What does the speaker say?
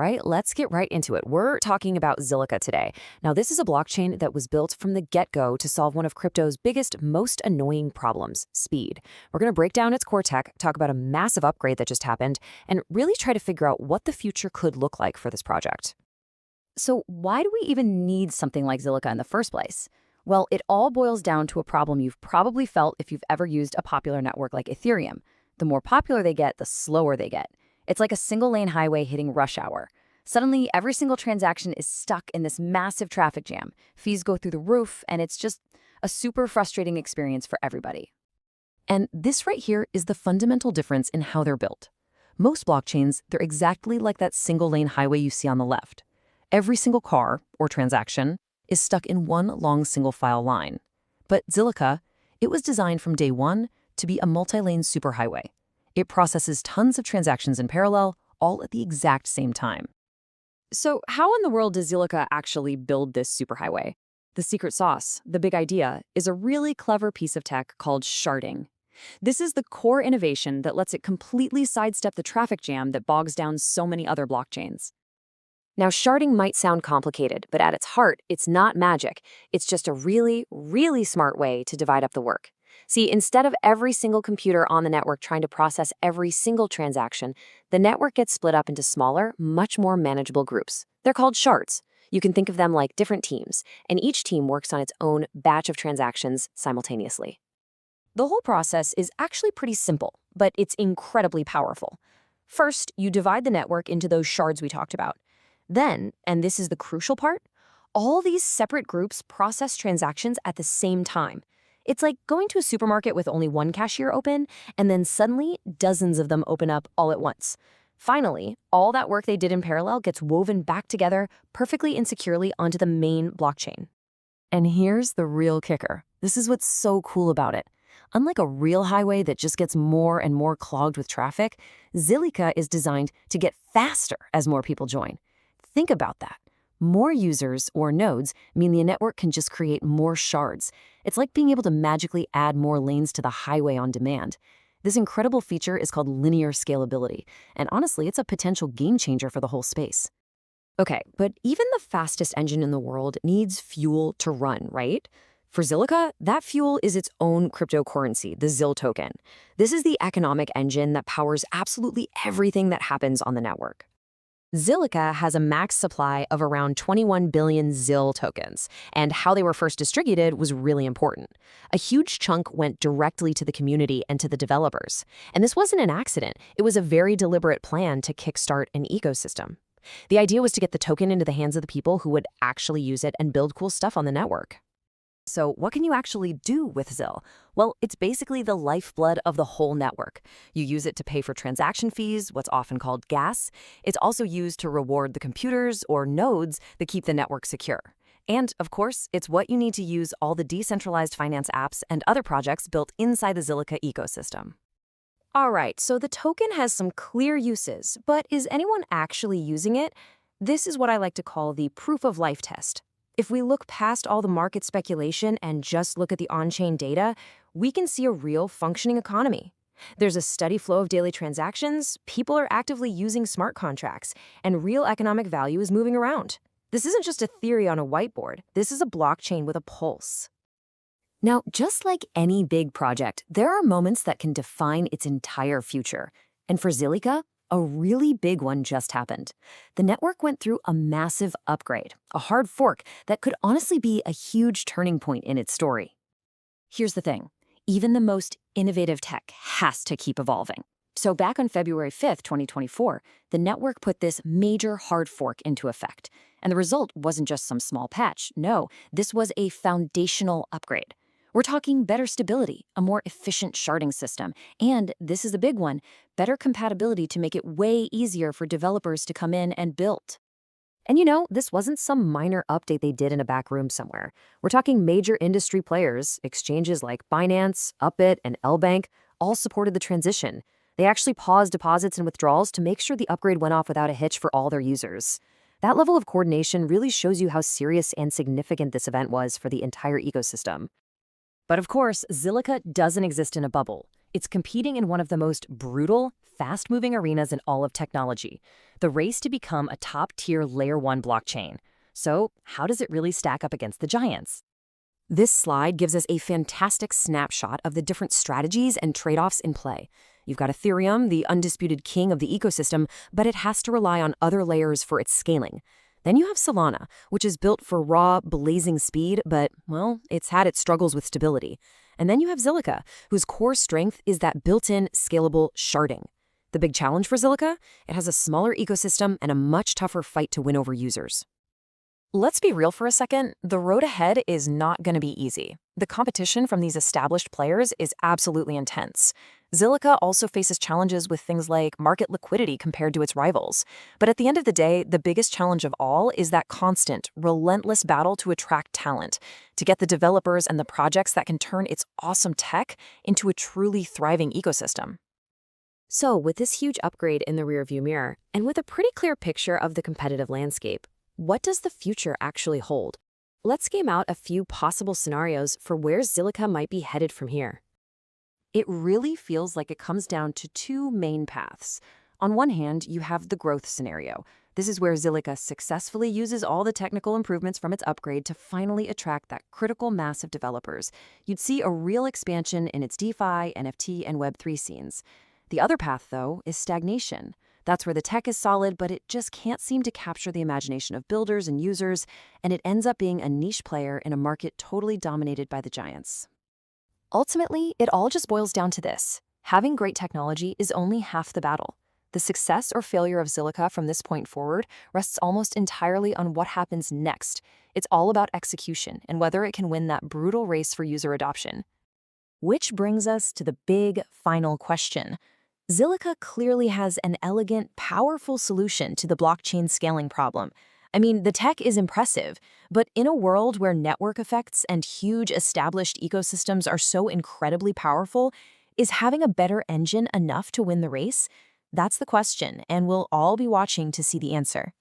right, let's get right into it. We're talking about Zilliqa today. Now, this is a blockchain that was built from the get-go to solve one of crypto's biggest, most annoying problems, speed. We're going to break down its core tech, talk about a massive upgrade that just happened, and really try to figure out what the future could look like for this project. So why do we even need something like Zilliqa in the first place? Well, it all boils down to a problem you've probably felt if you've ever used a popular network like Ethereum. The more popular they get, the slower they get. It's like a single-lane highway hitting rush hour. Suddenly, every single transaction is stuck in this massive traffic jam. Fees go through the roof, and it's just a super frustrating experience for everybody. And this right here is the fundamental difference in how they're built. Most blockchains, they're exactly like that single-lane highway you see on the left. Every single car, or transaction, is stuck in one long single-file line. But Zilliqa, it was designed from day one to be a multi-lane superhighway. It processes tons of transactions in parallel, all at the exact same time. So how in the world does Zilliqa actually build this superhighway? The secret sauce, the big idea, is a really clever piece of tech called sharding. This is the core innovation that lets it completely sidestep the traffic jam that bogs down so many other blockchains. Now, sharding might sound complicated, but at its heart, it's not magic. It's just a really, really smart way to divide up the work. See, instead of every single computer on the network trying to process every single transaction, the network gets split up into smaller, much more manageable groups. They're called shards. You can think of them like different teams, and each team works on its own batch of transactions simultaneously. The whole process is actually pretty simple, but it's incredibly powerful. First, you divide the network into those shards we talked about. Then, and this is the crucial part, all these separate groups process transactions at the same time. It's like going to a supermarket with only one cashier open, and then suddenly dozens of them open up all at once. Finally, all that work they did in parallel gets woven back together perfectly and securely onto the main blockchain. And here's the real kicker. This is what's so cool about it. Unlike a real highway that just gets more and more clogged with traffic, Zilliqa is designed to get faster as more people join. Think about that. More users, or nodes, mean the network can just create more shards. It's like being able to magically add more lanes to the highway on demand. This incredible feature is called linear scalability, and honestly, it's a potential game changer for the whole space. Okay, but even the fastest engine in the world needs fuel to run, right? For Zilliqa, that fuel is its own cryptocurrency, the ZIL token. This is the economic engine that powers absolutely everything that happens on the network. Zilliqa has a max supply of around 21 billion ZIL tokens, and how they were first distributed was really important. A huge chunk went directly to the community and to the developers. And this wasn't an accident. It was a very deliberate plan to kickstart an ecosystem. The idea was to get the token into the hands of the people who would actually use it and build cool stuff on the network. So what can you actually do with ZIL? Well, it's basically the lifeblood of the whole network. You use it to pay for transaction fees, what's often called gas. It's also used to reward the computers or nodes that keep the network secure. And, of course, it's what you need to use all the decentralized finance apps and other projects built inside the Zilliqa ecosystem. All right, so the token has some clear uses, but is anyone actually using it? This is what I like to call the proof of life test. If we look past all the market speculation and just look at the on-chain data, we can see a real functioning economy. There's a steady flow of daily transactions, people are actively using smart contracts, and real economic value is moving around. This isn't just a theory on a whiteboard. This is a blockchain with a pulse. Now, just like any big project, there are moments that can define its entire future. And for Zilliqa, a really big one just happened. The network went through a massive upgrade, a hard fork that could honestly be a huge turning point in its story. Here's the thing. Even the most innovative tech has to keep evolving. So back on February 5th, 2024, the network put this major hard fork into effect. And the result wasn't just some small patch. No, this was a foundational upgrade. We're talking better stability, a more efficient sharding system, and, this is a big one, better compatibility to make it way easier for developers to come in and build. And this wasn't some minor update they did in a back room somewhere. We're talking major industry players, exchanges like Binance, Upbit, and LBank, all supported the transition. They actually paused deposits and withdrawals to make sure the upgrade went off without a hitch for all their users. That level of coordination really shows you how serious and significant this event was for the entire ecosystem. But of course, Zilliqa doesn't exist in a bubble. It's competing in one of the most brutal, fast-moving arenas in all of technology, the race to become a top-tier Layer 1 blockchain. So, how does it really stack up against the giants? This slide gives us a fantastic snapshot of the different strategies and trade-offs in play. You've got Ethereum, the undisputed king of the ecosystem, but it has to rely on other layers for its scaling. Then you have Solana, which is built for raw, blazing speed, but, well, it's had its struggles with stability. And then you have Zilliqa, whose core strength is that built-in, scalable sharding. The big challenge for Zilliqa? It has a smaller ecosystem and a much tougher fight to win over users. Let's be real for a second, the road ahead is not going to be easy. The competition from these established players is absolutely intense. Zilliqa also faces challenges with things like market liquidity compared to its rivals. But at the end of the day, the biggest challenge of all is that constant, relentless battle to attract talent, to get the developers and the projects that can turn its awesome tech into a truly thriving ecosystem. So, with this huge upgrade in the rearview mirror, and with a pretty clear picture of the competitive landscape, what does the future actually hold? Let's game out a few possible scenarios for where Zilliqa might be headed from here. It really feels like it comes down to two main paths. On one hand, you have the growth scenario. This is where Zilliqa successfully uses all the technical improvements from its upgrade to finally attract that critical mass of developers. You'd see a real expansion in its DeFi, NFT, and Web3 scenes. The other path, though, is stagnation. That's where the tech is solid, but it just can't seem to capture the imagination of builders and users, and it ends up being a niche player in a market totally dominated by the giants. Ultimately, it all just boils down to this. Having great technology is only half the battle. The success or failure of Zilliqa from this point forward rests almost entirely on what happens next. It's all about execution and whether it can win that brutal race for user adoption. Which brings us to the big final question. Zilliqa clearly has an elegant, powerful solution to the blockchain scaling problem. I mean, the tech is impressive, but in a world where network effects and huge established ecosystems are so incredibly powerful, is having a better engine enough to win the race? That's the question, and we'll all be watching to see the answer.